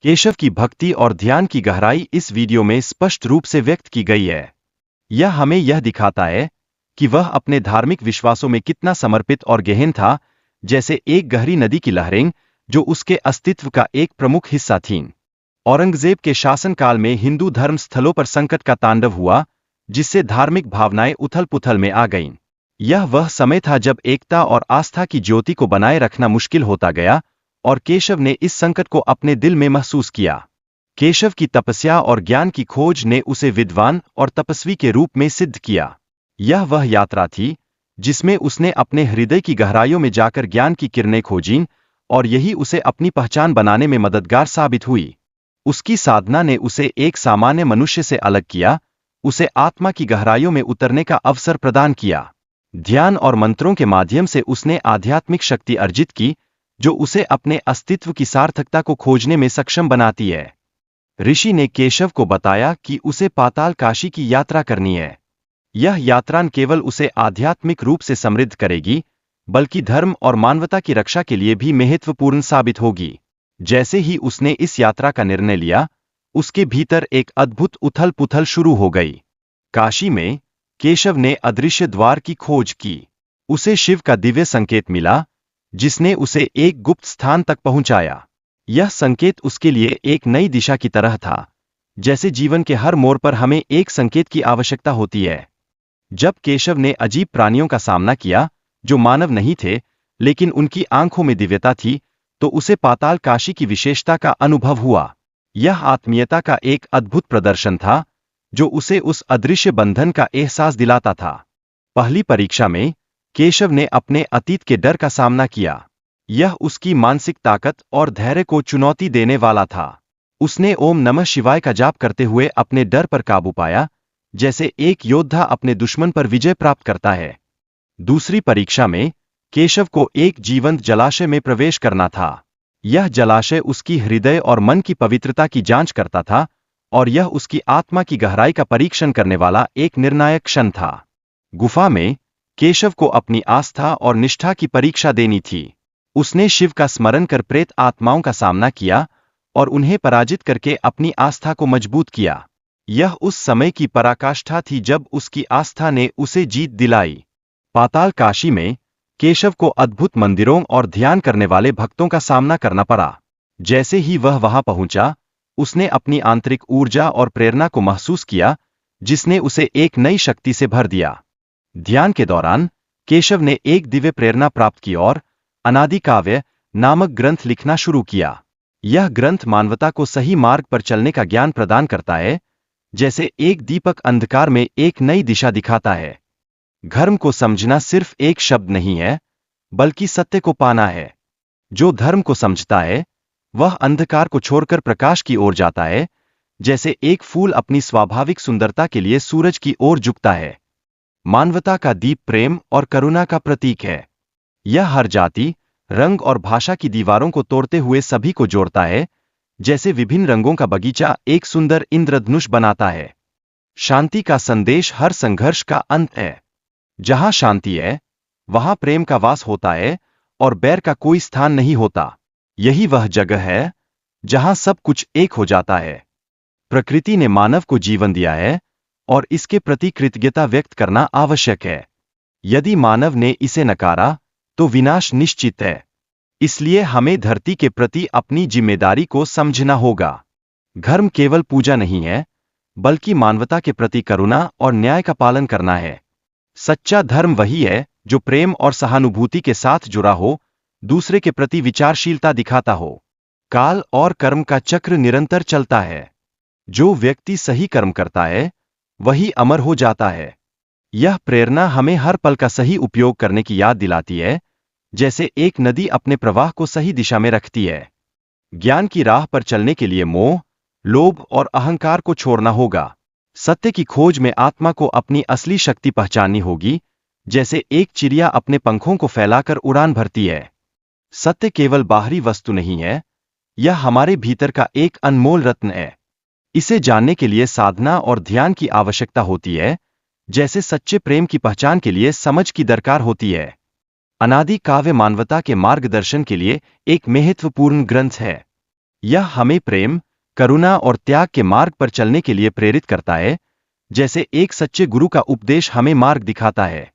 केशव की भक्ति और ध्यान की गहराई इस वीडियो में स्पष्ट रूप से व्यक्त की गई है। यह हमें यह दिखाता है कि वह अपने धार्मिक विश्वासों में कितना समर्पित और गहन था, जैसे एक गहरी नदी की लहरें जो उसके अस्तित्व का एक प्रमुख हिस्सा थीं। औरंगजेब के शासनकाल में हिंदू धर्म स्थलों पर संकट का तांडव हुआ, जिससे धार्मिक भावनाएं उथल-पुथल में आ गईं। यह वह समय था जब एकता और आस्था की ज्योति को बनाए रखना मुश्किल होता गया, और केशव ने इस संकट को अपने दिल में महसूस किया। केशव की तपस्या और ज्ञान की खोज ने उसे विद्वान और तपस्वी के रूप में सिद्ध किया। यह वह यात्रा थी जिसमें उसने अपने हृदय की गहराइयों में जाकर ज्ञान की किरणें खोजीं, और यही उसे अपनी पहचान बनाने में मददगार साबित हुई। उसकी साधना ने उसे एक सामान्य मनुष्य से अलग किया, उसे आत्मा की गहराइयों में उतरने का अवसर प्रदान किया। ध्यान और मंत्रों के माध्यम से उसने आध्यात्मिक शक्ति अर्जित की, जो उसे अपने अस्तित्व की सार्थकता को खोजने में सक्षम बनाती है। ऋषि ने केशव को बताया कि उसे पाताल काशी की यात्रा करनी है। यह यात्रा न केवल उसे आध्यात्मिक रूप से समृद्ध करेगी, बल्कि धर्म और मानवता की रक्षा के लिए भी महत्वपूर्ण साबित होगी। जैसे ही उसने इस यात्रा का निर्णय लिया, उसके भीतर एक अद्भुत उथल-पुथल शुरू हो गई। काशी में केशव ने अदृश्य द्वार की खोज की। उसे शिव का दिव्य संकेत मिला, जिसने उसे एक गुप्त स्थान तक पहुंचाया। यह संकेत उसके लिए एक नई दिशा की तरह था, जैसे जीवन के हर मोड़ पर हमें एक संकेत की आवश्यकता होती है। जब केशव ने अजीब प्राणियों का सामना किया, जो मानव नहीं थे, लेकिन उनकी आंखों में दिव्यता थी, तो उसे पाताल काशी की विशेषता का अनुभव हुआ। यह आत्मीयता का एक अद्भुत प्रदर्शन था, जो उसे उस अदृश्य बंधन का एहसास दिलाता था। पहली परीक्षा में केशव ने अपने अतीत के डर का सामना किया। यह उसकी मानसिक ताकत और धैर्य को चुनौती देने वाला था। उसने ओम नमः शिवाय का जाप करते हुए अपने डर पर काबू पाया, जैसे एक योद्धा अपने दुश्मन पर विजय प्राप्त करता है। दूसरी परीक्षा में केशव को एक जीवंत जलाशय में प्रवेश करना था। यह जलाशय उसकी हृदय और मन की पवित्रता की जांच करता था, और यह उसकी आत्मा की गहराई का परीक्षण करने वाला एक निर्णायक क्षण था। गुफा में केशव को अपनी आस्था और निष्ठा की परीक्षा देनी थी। उसने शिव का स्मरण कर प्रेत आत्माओं का सामना किया और उन्हें पराजित करके अपनी आस्था को मजबूत किया। यह उस समय की पराकाष्ठा थी जब उसकी आस्था ने उसे जीत दिलाई। पाताल काशी में केशव को अद्भुत मंदिरों और ध्यान करने वाले भक्तों का सामना करना पड़ा। जैसे ही वह वहां पहुंचा, उसने अपनी आंतरिक ऊर्जा और प्रेरणा को महसूस किया, जिसने उसे एक नई शक्ति से भर दिया। ध्यान के दौरान केशव ने एक दिव्य प्रेरणा प्राप्त की और अनादि काव्य नामक ग्रंथ लिखना शुरू किया। यह ग्रंथ मानवता को सही मार्ग पर चलने का ज्ञान प्रदान करता है, जैसे एक दीपक अंधकार में एक नई दिशा दिखाता है। धर्म को समझना सिर्फ एक शब्द नहीं है, बल्कि सत्य को पाना है। जो धर्म को समझता है, वह अंधकार को छोड़कर प्रकाश की ओर जाता है, जैसे एक फूल अपनी स्वाभाविक सुंदरता के लिए सूरज की ओर झुकता है। मानवता का दीप प्रेम और करुणा का प्रतीक है। यह हर जाति, रंग और भाषा की दीवारों को तोड़ते हुए सभी को जोड़ता है, जैसे विभिन्न रंगों का बगीचा एक सुंदर इंद्रधनुष बनाता है। शांति का संदेश हर संघर्ष का अंत है। जहां शांति है, वहां प्रेम का वास होता है और बैर का कोई स्थान नहीं होता। यही वह जगह है जहां सब कुछ एक हो जाता है। प्रकृति ने मानव को जीवन दिया है, और इसके प्रति कृतज्ञता व्यक्त करना आवश्यक है। यदि मानव ने इसे नकारा, तो विनाश निश्चित है। इसलिए हमें धरती के प्रति अपनी जिम्मेदारी को समझना होगा। धर्म केवल पूजा नहीं है, बल्कि मानवता के प्रति करुणा और न्याय का पालन करना है। सच्चा धर्म वही है जो प्रेम और सहानुभूति के साथ जुड़ा हो, दूसरे के प्रति विचारशीलता दिखाता हो। काल और कर्म का चक्र निरंतर चलता है। जो व्यक्ति सही कर्म करता है, वही अमर हो जाता है। यह प्रेरणा हमें हर पल का सही उपयोग करने की याद दिलाती है, जैसे एक नदी अपने प्रवाह को सही दिशा में रखती है। ज्ञान की राह पर चलने के लिए मोह, लोभ और अहंकार को छोड़ना होगा। सत्य की खोज में आत्मा को अपनी असली शक्ति पहचाननी होगी, जैसे एक चिड़िया अपने पंखों को फैलाकर उड़ान भरती है। सत्य केवल बाहरी वस्तु नहीं है, यह हमारे भीतर का एक अनमोल रत्न है। इसे जानने के लिए साधना और ध्यान की आवश्यकता होती है, जैसे सच्चे प्रेम की पहचान के लिए समझ की दरकार होती है। अनादि काव्य मानवता के मार्गदर्शन के लिए एक महत्वपूर्ण ग्रंथ है। यह हमें प्रेम, करुणा और त्याग के मार्ग पर चलने के लिए प्रेरित करता है, जैसे एक सच्चे गुरु का उपदेश हमें मार्ग दिखाता है।